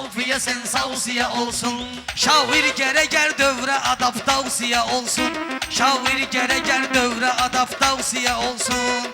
kafiye sensasiya olsun. Şair gereger dövre adaptasiya olsun. Şair gereger dövre adaptasiya olsun.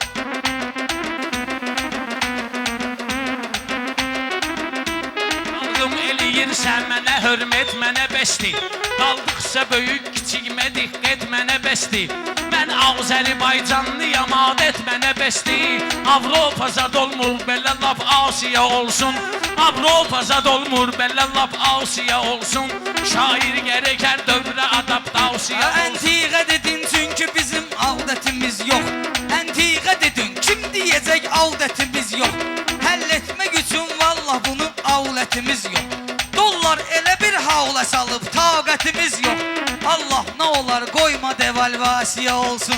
Aldım eləyirsən mənə hörmət mənə bəsdir. Qaldıqsa böyük kiçikmə diqqət mənə bəsdir. Mən Azərbaycanlıyam adət mənə bəsdir. Avropa zad olmur belə laf Asiya olsun. Avropa zad olmur belə laf Asiya olsun. Şair gerəkər dövrə adaptasiya olsun. Əntiqə dedin çünkü bizim adətimiz yox. Əntiqə dedin kim diyecek adətimiz yox. Həll etmək üçün vallah bunun avlətimiz yox. Dollar elə bir havla salıb taqətimiz yox. Allah ne olar koyma devalvasiya olsun.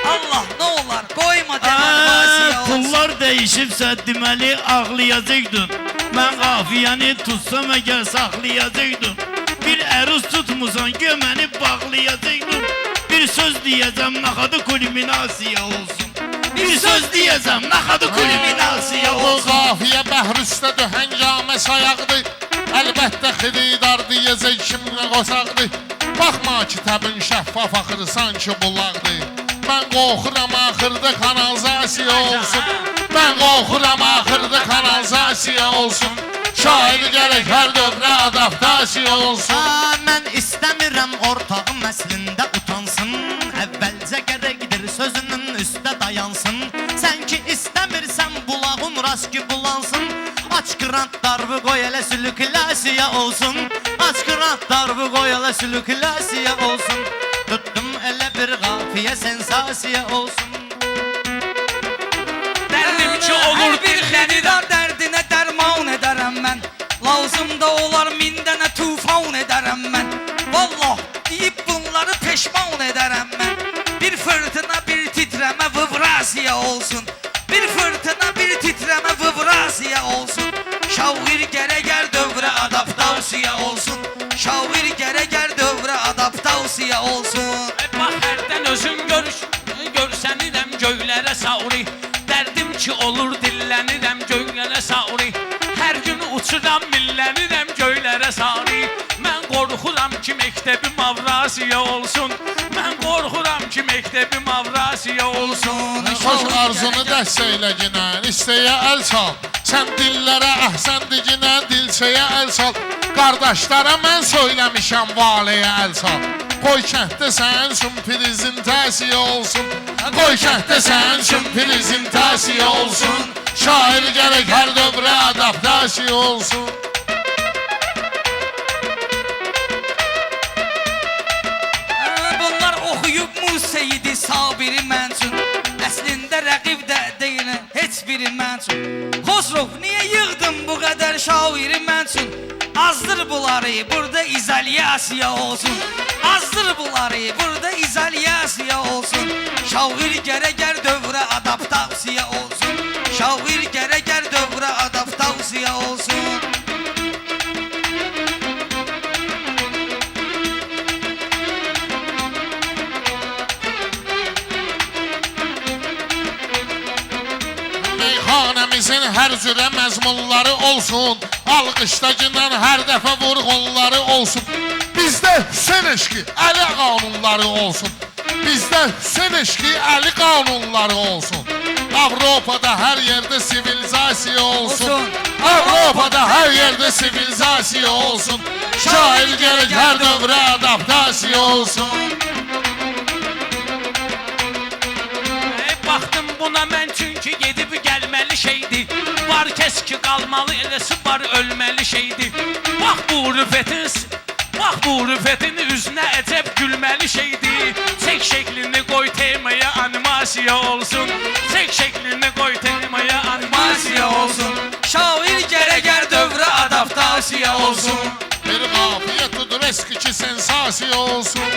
Allah ne olar koyma devalvasiya olsun. Pullar değişibsə deməli ağlayacaqdın. Mən qafiyəni tutsam əgər saxlayacaqdın. Bir əruz tutmusan göməni bağlayacaqdın. Bir söz diyəcəm naxadı kulminasiya olsun. Bir söz diyəcəm naxadı kulminasiya olsun. Qafiyə bəhr üstədir həngamə sayaqdır. Əlbəttə xiridar diyəcək kimlə qosaqdır. Baxma ki təbin şəffaf axır sanki bulaqdır. Mən qorxuram axırda kanalizasiya olsun. Mən qorxuram axırda kanalizasiya olsun. Şair gərək hər dövrə adaptasiya olsun. Mən istəmirəm ortağım əslində utansın. Əvvəlcə gərəkdir sözünün üstə dayansın. Sən ki istəmirsən bulağın rast ki bulansın. Aç qırant darbu qoy elə sülüklasiya olsun. Aç qırant darbu qoy elə sülüklasiya olsun. Tutdum elə bir qafiyə sensasiya olsun. Dərdim ki olur bir xəridar. Dərdinə dərman edərəm mən. Lazım da olar min dənə tufan edərəm mən. Vallah deyib bunları peşman edərəm mən. Bir fırtına bir titrəmə vibrasiya olsun. Bir fırtına bir titrəmə vibrasiya olsun. Şair gərəgər dövrə adaptasiya olsun. Şair gərəgər dövrə adaptasiya olsun. Bax hərdən özün görsənirəm göylərə sauri. Dərdim ki olur dillənirəm göylərə sauri. Hər gün uçuram millənirəm göylərə sauri. Mən qorxuram ki məktəbim Avrasiya olsun. Mən qorxuram ki məktəbim Avrasiya olsun. Xoş arzunu dəstəklə ginən, istəyə əl çal. Sən dillərə əhsəndiginə, dilçəyə əl çal. Qardaşlara mən söyləmişəm, valiyə əl çal. Qoy kənddə sənin üçün prezentasiya olsun. Qoy kənddə sənin üçün prezentasiya olsun. Şair gərək hər dövrə adaptasiya olsun. Bunlar oxuyub Museyidi Sabiri mən üçün. Əslində rəqib də deyil heç biri mən üçün. Xosrov niyə yığdın bu qədər şairi mən üçün? Azdır bunları burada izolyasiya olsun. Azdır bunları burada izolyasiya olsun. Şair gərəgər dövrə adaptasiya olsun. Şair gərəgər dövrə adaptasiya olsun. Meyxanəmizin hər cürə məzmunları olsun. Alqışdakından hər dəfə vurğunları olsun. Bizdə Hüseyn eşqi, Əli qanunları olsun. Bizdə Hüseyn eşqi, Əli qanunları olsun. Avropada hər yerdə sivilizasiya olsun. Avropada hər yerdə sivilizasiya olsun. Şair gərək hər dövrə adaptasiya olsun. Baxdım buna mən çünki gedib gəlməli şeydir. Var kes ki qalmalı eləsi var ölməli şeydir. Bax bu rüfətin üzünə əcəb gülməli şeydir. Çək şəklini qoy temaya animasiya olsun. Çək şəklini qoy temaya animasiya olsun. Şair gərəgər dövrə adaptasiya olsun. Bir qafiyə tutur eski ki sensasiya olsun.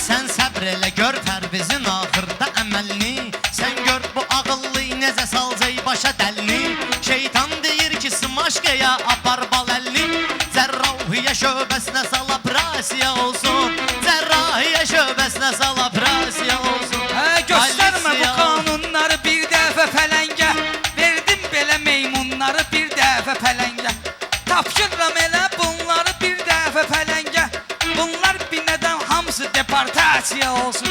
Sən səbr elə gör fərq pərvizin axırda əməlini. Sən gör bu ağıllı necə salcay başa dəlini. Şeytan deyir ki smaşkaya apar bal əlini. Cərrahiyə şöbəsinə sal operasiya olsun. Cərrahiyə şöbəsinə sal operasiya olsun. Göstərmə bu Alisiya. qanunları bir dəfə fələngə. Verdim belə meymunları bir dəfə fələngə. Tapşırıram elə bunları bir dəfə fələngə. Bunlar binədən hamısı deportasiya olsun.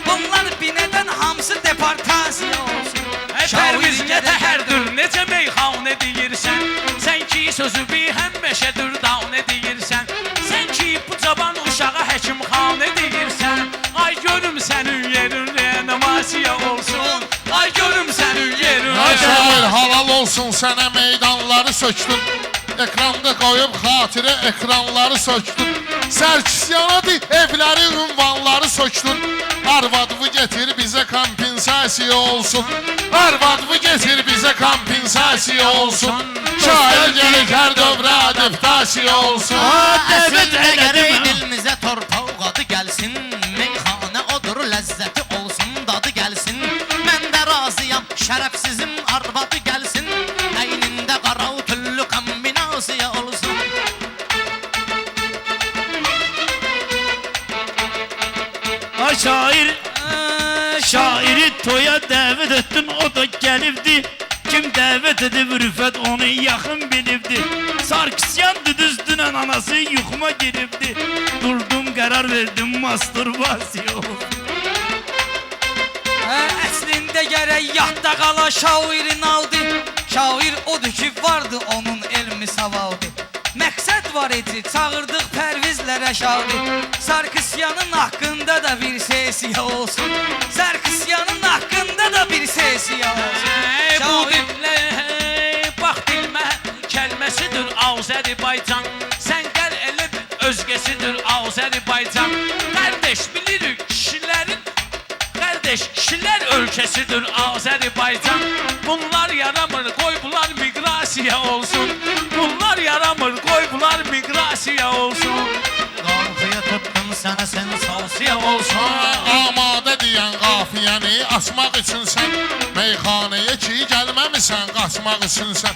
Bunlar binədən hamısı deportasiya olsun. Pərviz nə təhərdir, necə meyxanə deyirsən. Sən ki sözü bir həmməşədir davnə deyirsən. Sən ki bu caban uşağa həkimxanə deyirsən. Ay görüm sənin yerin reanimasiya olsun. Ay görüm sənin yerin Ay şair halal olsun sənə meydanları söktün. Ekranda qoyub xatirə ekranları söktün. Sərkisyanadi evləri ünvanları söktün. Arvadımı getir bizə kompensasiya olsun. Arvadımı getir bizə kompensasiya olsun. Şair gəlir hər dövrə adaptasiya olsun. Əslində elədim gərək ha. dilimizə torpaq adı gəlsin. Meyxanə odur ləzzəti olsun, dadı gəlsin. Mən də razıyam, şərəfsizin arvadı gəlsin. Əynində qara tüllü kombinasiya olsun. Ay şair, şairi toya dəvət etdim, o da gəlibdi. Kim dəvət edib Rüfət onu yaxın bilibdi. Sarkisyan düdüzdünən anası yuxuma giribdi. Durdum qərar verdim masturbasiya olsun. Əslində gərək yadda qala şairin aldı. Şair odur ki vardı onun elmi savadı. Məqsəd var idi, çağırdıq pərvizlərə şadı. Sarkisyanın haqqında da bir sesiya olsun. Sarkisyanın haqqında da bir sesiya olsun. Bu dillə bax dilmə kəlməsidir Azərbaycan. Sən gəl elə özgəsidir Azərbaycan. Qardeş bilirik kişilərin Qardeş kişilər ölkəsidir Azərbaycan. Bunlar yaramır, qoy bunlar miqrasiya olsun. Bunlar yaramır, qoy bunlar miqrasiya olsun. Qarxıya tutdum sənə sensasiya olsun. Amadə deyən qafiyəni açmaq üçün sən meyxanəyə ki gəlməmisən, qaçmaq üçün sən.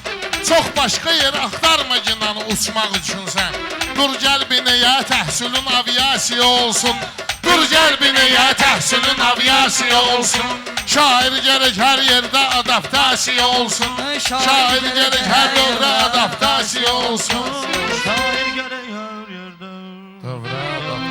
Çox başqa yer axtarma ginan uçmaq üçün sən. Dur gəl binəyə təhsilin aviasiya olsun. Dur gəl binəyə təhsilin aviasiya olsun. Şair gərək hər yerdə adaptasiya olsun. Şair gərək hər dövrə adaptasiya olsun. Şair gərək hər yerdə Dövrə adaptasiya